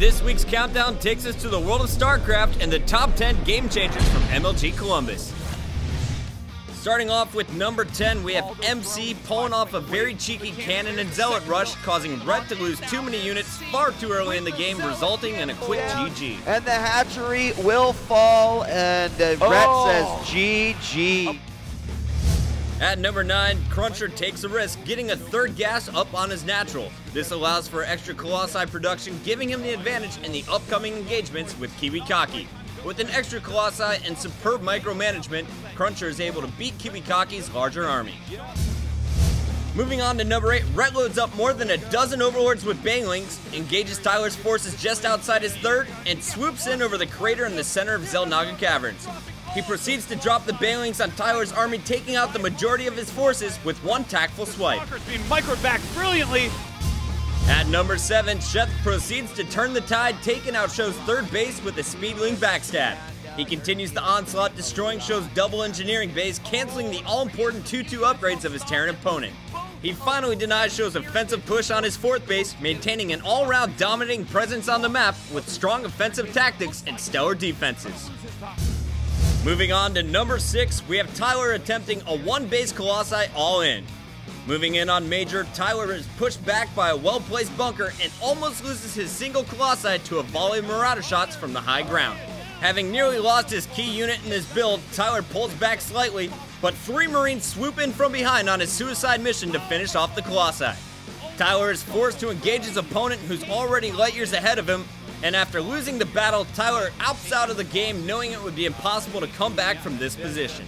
this week's countdown takes us to the world of StarCraft and the top 10 game changers from MLG Columbus. Starting off with number 10, we have MC pulling off a very cheeky cannon and zealot rush, causing Red to lose too many units far too early in the game, resulting in a quick GG. And the hatchery will fall, and Red says GG. At number 9, Cruncher takes a risk, getting a third gas up on his natural. This allows for extra Colossi production, giving him the advantage in the upcoming engagements with Kiwikaki. With an extra Colossi and superb micromanagement, Cruncher is able to beat Kiwikaki's larger army. Moving on to number 8, Rhett loads up more than a dozen overlords with banglings, engages Tyler's forces just outside his third, and swoops in over the crater in the center of Xel'Naga Caverns. He proceeds to drop the banglings on Tyler's army, taking out the majority of his forces with one tactful swipe. Being microed back brilliantly. At number 7, Sheth proceeds to turn the tide, taking out Show's third base with a Speedling backstab. He continues the onslaught, destroying Show's double engineering base, canceling the all-important 2-2 upgrades of his Terran opponent. He finally denies Show's offensive push on his fourth base, maintaining an all-round dominating presence on the map with strong offensive tactics and stellar defenses. Moving on to number 6, we have Tyler attempting a one-base Colossi all-in. Moving in on Major, Tyler is pushed back by a well-placed bunker and almost loses his single Colossi to a volley of Marauder shots from the high ground. Having nearly lost his key unit in his build, Tyler pulls back slightly, but 3 Marines swoop in from behind on his suicide mission to finish off the Colossi. Tyler is forced to engage his opponent, who's already light years ahead of him, and after losing the battle, Tyler opts out of the game, knowing it would be impossible to come back from this position.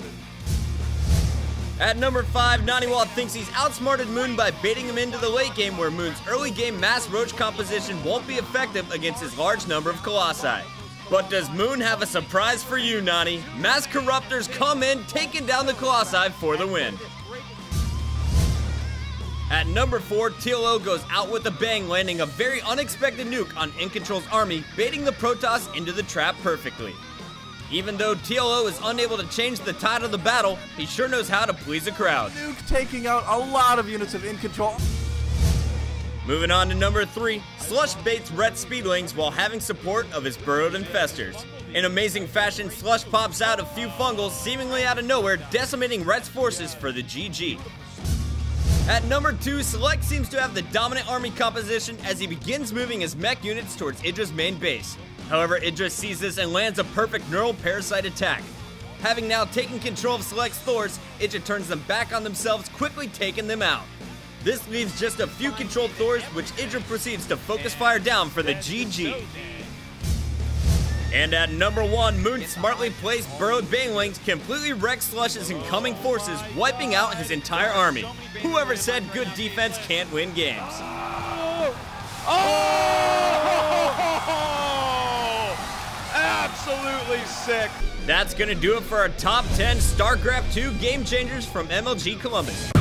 At number 5, Naniwal thinks he's outsmarted Moon by baiting him into the late game, where Moon's early game mass roach composition won't be effective against his large number of Colossi. But does Moon have a surprise for you, Nani? Mass Corruptors come in, taking down the Colossi for the win. At number 4, TLO goes out with a bang, landing a very unexpected nuke on In-Control's army, baiting the Protoss into the trap perfectly. Even though TLO is unable to change the tide of the battle, he sure knows how to please a crowd. Nuke taking out a lot of units of In-Control. Moving on to number 3, Slush baits Red Speedlings while having support of his burrowed infestors. In amazing fashion, Slush pops out a few fungals seemingly out of nowhere, decimating Red's forces for the GG. At number 2, Select seems to have the dominant army composition as he begins moving his mech units towards Idris' main base. However, Idris sees this and lands a perfect neural parasite attack. Having now taken control of Select's Thors, Idris turns them back on themselves, quickly taking them out. This leaves just a few controlled Thors, which Idris proceeds to focus fire down for the GG. And at number 1, Moon smartly placed burrowed banglings completely wrecks Slush's incoming forces, wiping out his entire army. Whoever said good defense can't win games? Absolutely sick. That's gonna do it for our top 10 StarCraft 2 game changers from MLG Columbus.